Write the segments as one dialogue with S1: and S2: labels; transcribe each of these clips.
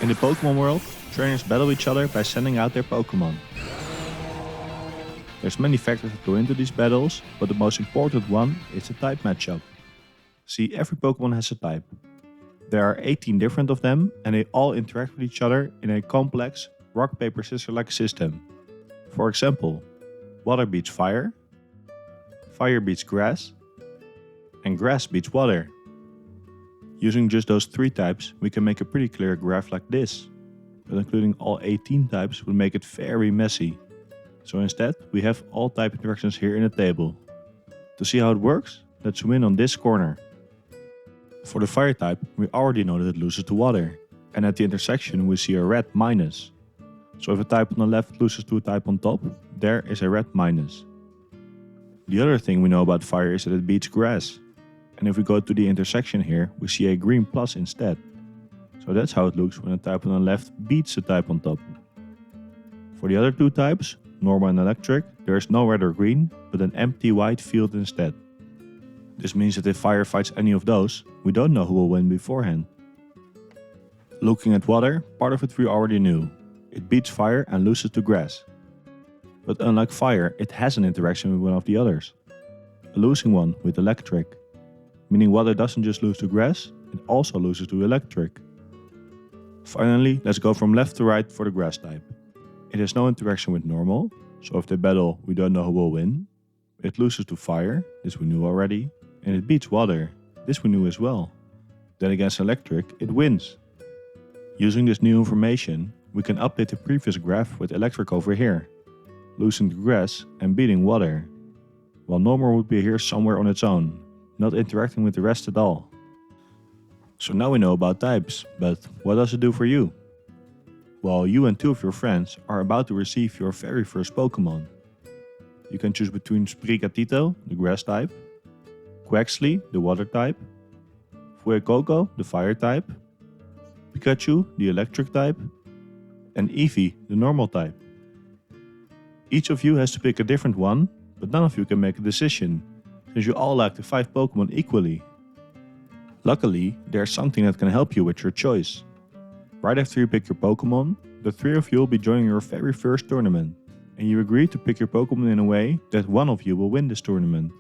S1: In the Pokémon world, trainers battle each other by sending out their Pokémon. There's many factors that go into these battles, but the most important one is the type matchup. See, every Pokémon has a type. There are 18 different of them, and they all interact with each other in a complex rock, paper, scissors-like system. For example, water beats fire beats grass, and grass beats water. Using just those 3 types, we can make a pretty clear graph like this, but including all 18 types would make it very messy. So instead, we have all type interactions here in the table. To see how it works, let's zoom in on this corner. For the fire type, we already know that it loses to water, and at the intersection we see a red minus. So if a type on the left loses to a type on top, there is a red minus. The other thing we know about fire is that it beats grass. And if we go to the intersection here, we see a green plus instead. So that's how it looks when a type on the left beats the type on top. For the other 2 types, normal and electric, there is no red or green, but an empty white field instead. This means that if fire fights any of those, we don't know who will win beforehand. Looking at water, part of it we already knew. It beats fire and loses to grass. But unlike fire, it has an interaction with one of the others. A losing one with electric. Meaning water doesn't just lose to grass, it also loses to electric. Finally, let's go from left to right for the grass type. It has no interaction with normal, so if they battle, we don't know who will win. It loses to fire, this we knew already, and it beats water, this we knew as well. Then against electric, it wins. Using this new information, we can update the previous graph with electric over here, losing to grass and beating water, while normal would be here somewhere on its own, not interacting with the rest at all. So now we know about types, but what does it do for you? Well, you and 2 of your friends are about to receive your very first Pokémon. You can choose between Sprigatito, the grass type, Quaxly, the water type, Fuecoco, the fire type, Pikachu, the electric type, and Eevee, the normal type. Each of you has to pick a different one, but none of you can make a decision, since you all like the 5 Pokémon equally. Luckily, there's something that can help you with your choice. Right after you pick your Pokémon, the 3 of you will be joining your very first tournament, and you agree to pick your Pokémon in a way that one of you will win this tournament.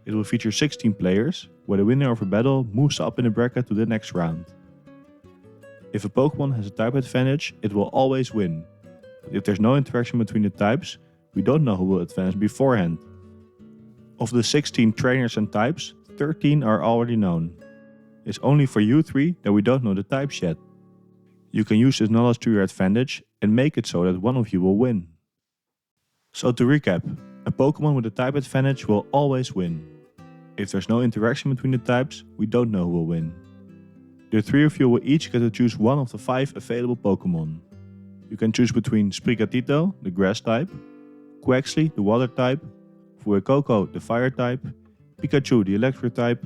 S1: It will feature 16 players, where the winner of a battle moves up in the bracket to the next round. If a Pokémon has a type advantage, it will always win. But if there's no interaction between the types, we don't know who will advance beforehand. Of the 16 trainers and types, 13 are already known. It's only for you 3 that we don't know the types yet. You can use this knowledge to your advantage and make it so that one of you will win. So to recap, a Pokémon with a type advantage will always win. If there's no interaction between the types, we don't know who will win. The 3 of you will each get to choose one of the 5 available Pokémon. You can choose between Sprigatito, the grass type, Quaxly, the water type, Fuecoco, the fire type, Pikachu, the electric type,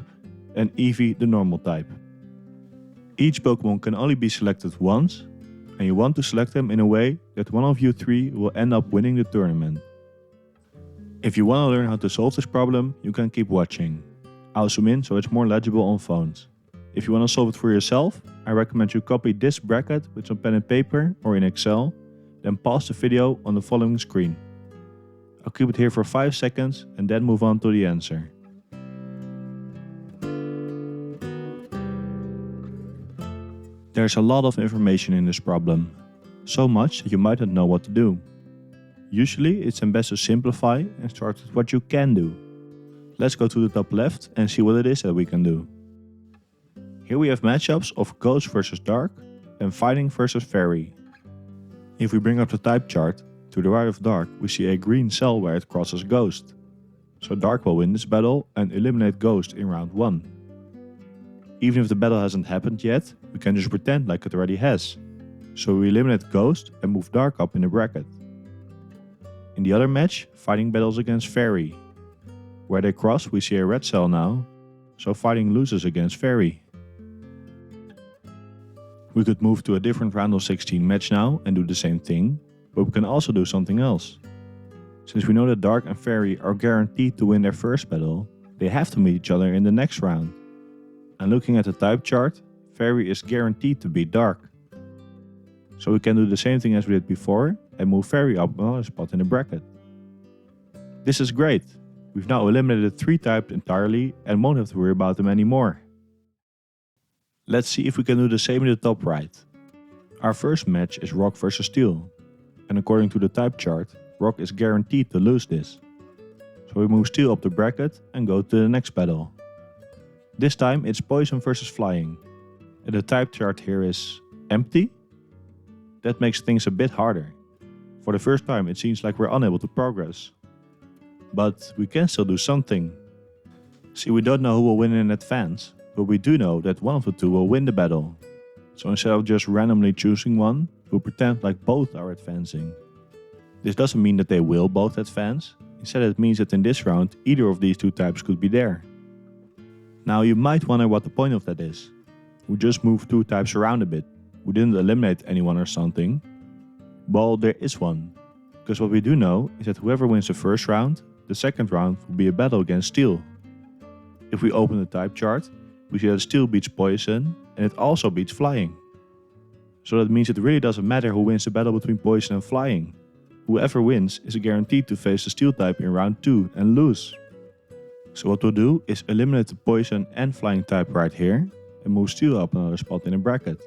S1: and Eevee, the normal type. Each Pokémon can only be selected once, and you want to select them in a way that one of you 3 will end up winning the tournament. If you want to learn how to solve this problem, you can keep watching. I'll zoom in so it's more legible on phones. If you want to solve it for yourself, I recommend you copy this bracket with some pen and paper or in Excel, then pause the video on the following screen. I'll keep it here for 5 seconds and then move on to the answer. There's a lot of information in this problem, so much that you might not know what to do. Usually it's best to simplify and start with what you can do. Let's go to the top left and see what it is that we can do. Here we have matchups of Ghost versus Dark and Fighting versus Fairy. If we bring up the type chart, to the right of Dark we see a green cell where it crosses Ghost. So Dark will win this battle and eliminate Ghost in round 1. Even if the battle hasn't happened yet, we can just pretend like it already has. So we eliminate Ghost and move Dark up in the bracket. In the other match, Fighting battles against Fairy. Where they cross we see a red cell now, so Fighting loses against Fairy. We could move to a different round of 16 match now and do the same thing, but we can also do something else. Since we know that Dark and Fairy are guaranteed to win their first battle, they have to meet each other in the next round. And looking at the type chart, Fairy is guaranteed to beat Dark. So we can do the same thing as we did before and move Fairy up another spot in the bracket. This is great! We've now eliminated 3 types entirely and won't have to worry about them anymore. Let's see if we can do the same in the top right. Our first match is Rock vs Steel, and according to the type chart, Rock is guaranteed to lose this. So we move Steel up the bracket and go to the next battle. This time it's Poison vs Flying, and the type chart here is empty. That makes things a bit harder. For the first time it seems like we're unable to progress. But we can still do something. See, we don't know who will win in advance, but we do know that one of the two will win the battle. So instead of just randomly choosing one, we'll pretend like both are advancing. This doesn't mean that they will both advance, instead it means that in this round either of these 2 types could be there. Now you might wonder what the point of that is. We just moved 2 types around a bit. We didn't eliminate anyone or something. Well, there is one. Because what we do know is that whoever wins the first round, the second round will be a battle against Steel. If we open the type chart, we see that Steel beats Poison and it also beats Flying. So that means it really doesn't matter who wins the battle between Poison and Flying. Whoever wins is guaranteed to face the Steel type in round 2 and lose. So what we'll do is eliminate the Poison and Flying type right here and move Steel up another spot in the bracket.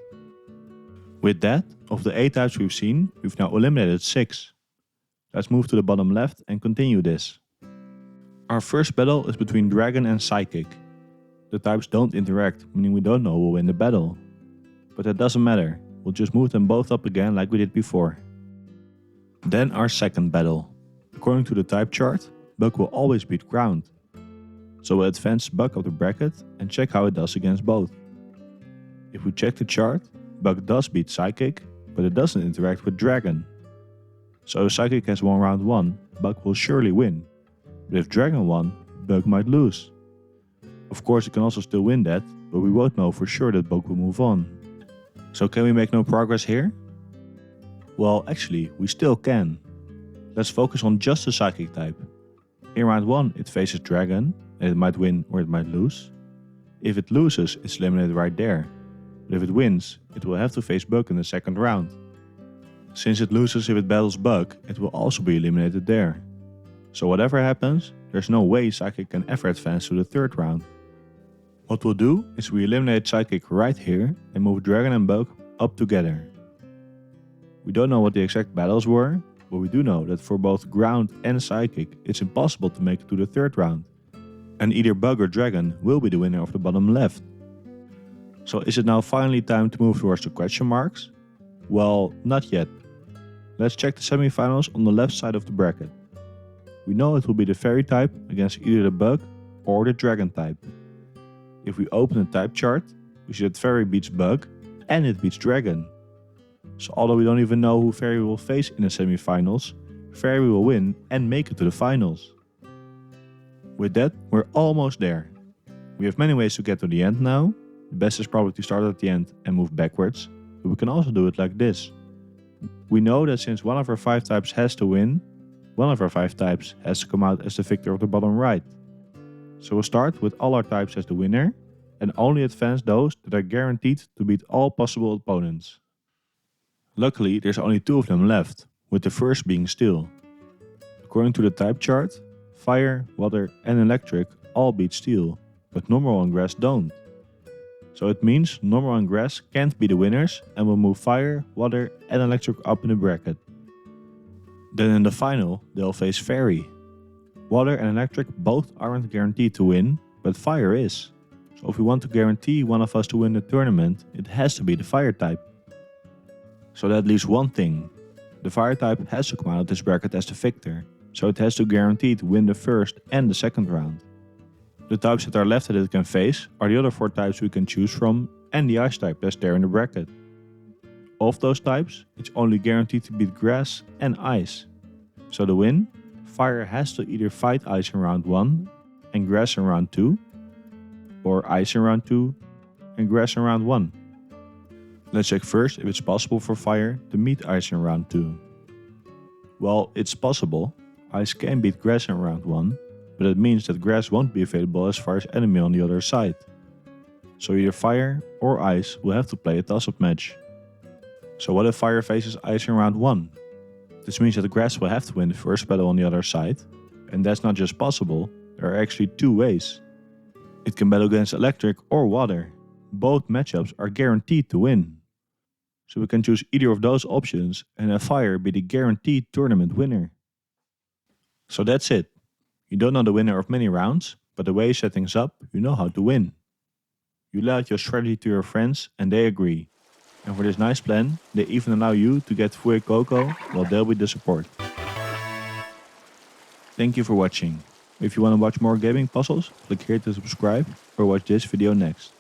S1: With that, of the 8 types we've seen, we've now eliminated 6. Let's move to the bottom left and continue this. Our first battle is between Dragon and Psychic. The types don't interact, meaning we don't know who will win the battle. But that doesn't matter, we'll just move them both up again like we did before. Then our second battle. According to the type chart, Bug will always beat Ground. So we'll advance Bug up the bracket and check how it does against both. If we check the chart, Bug does beat Psychic, but it doesn't interact with Dragon. So if Psychic has won round 1, Bug will surely win. But if Dragon won, Bug might lose. Of course it can also still win that, but we won't know for sure that Bug will move on. So can we make no progress here? Well, actually, we still can. Let's focus on just the Psychic type. In round 1 it faces Dragon, and it might win or it might lose. If it loses, it's eliminated right there. But if it wins, it will have to face Bug in the second round. Since it loses if it battles Bug, it will also be eliminated there. So whatever happens, there's no way Psychic can ever advance to the third round. What we'll do is we eliminate Psychic right here and move Dragon and Bug up together. We don't know what the exact battles were, but we do know that for both Ground and Psychic it's impossible to make it to the third round. And either Bug or Dragon will be the winner of the bottom left. So is it now finally time to move towards the question marks? Well, not yet. Let's check the semifinals on the left side of the bracket. We know it will be the Fairy type against either the Bug or the Dragon type. If we open the type chart, we see that Fairy beats Bug and it beats Dragon. So although we don't even know who Fairy will face in the semifinals, Fairy will win and make it to the finals. With that, we're almost there. We have many ways to get to the end now. The best is probably to start at the end and move backwards, but we can also do it like this. We know that since one of our 5 types has to win, one of our 5 types has to come out as the victor of the bottom right. So we'll start with all our types as the winner and only advance those that are guaranteed to beat all possible opponents. Luckily, there's only 2 of them left, with the first being Steel. According to the type chart, Fire, Water and Electric all beat Steel, but Normal and Grass don't. So it means Normal and Grass can't be the winners and will move Fire, Water and Electric up in the bracket. Then in the final, they'll face Fairy. Water and Electric both aren't guaranteed to win, but Fire is. So if we want to guarantee one of us to win the tournament, it has to be the Fire type. So that leaves one thing. The Fire type has to come out of this bracket as the victor, so it has to guarantee to win the first and the second round. The types that are left that it can face are the other 4 types we can choose from and the Ice type that's there in the bracket. Of those types, it's only guaranteed to beat Grass and Ice. So to win, Fire has to either fight Ice in round 1 and Grass in round 2, or Ice in round 2 and Grass in round 1. Let's check first if it's possible for Fire to meet Ice in round 2. Well, it's possible. Ice can beat Grass in round 1, but it means that Grass won't be available as Fire's enemy on the other side. So either Fire or Ice will have to play a toss-up match. So what if fire faces ice in round 1? This means that the grass will have to win the first battle on the other side. And that's not just possible, there are actually 2 ways. It can battle against electric or water. Both matchups are guaranteed to win. So we can choose either of those options and have fire be the guaranteed tournament winner. So that's it. You don't know the winner of many rounds, but the way you set things up, you know how to win. You lay out your strategy to your friends and they agree. And for this nice plan, they even allow you to get Fue Coco while they'll be the support. Thank you for watching. If you want to watch more gaming puzzles, click here to subscribe or watch this video next.